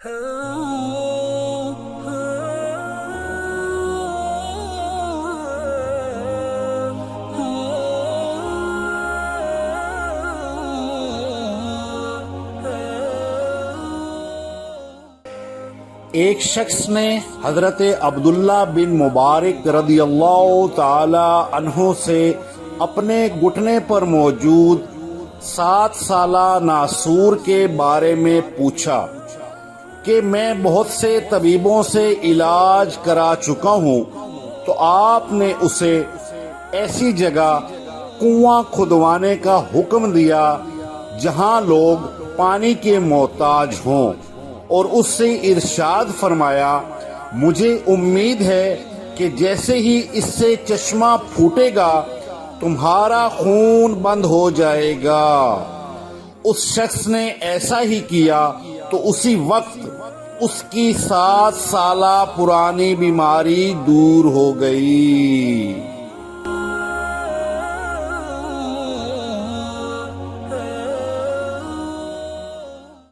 ایک شخص نے حضرت عبداللہ بن مبارک رضی اللہ تعالی عنہ سے اپنے گھٹنے پر موجود 7 سالہ ناسور کے بارے میں پوچھا کہ میں بہت سے طبیبوں سے علاج کرا چکا ہوں، تو آپ نے اسے ایسی جگہ کنواں کھدوانے کا حکم دیا جہاں لوگ پانی کے محتاج ہوں، اور اس سے ارشاد فرمایا مجھے امید ہے کہ جیسے ہی اس سے چشمہ پھوٹے گا تمہارا خون بند ہو جائے گا۔ اس شخص نے ایسا ہی کیا تو اسی وقت اس کی 7 سالہ پرانی بیماری دور ہو گئی۔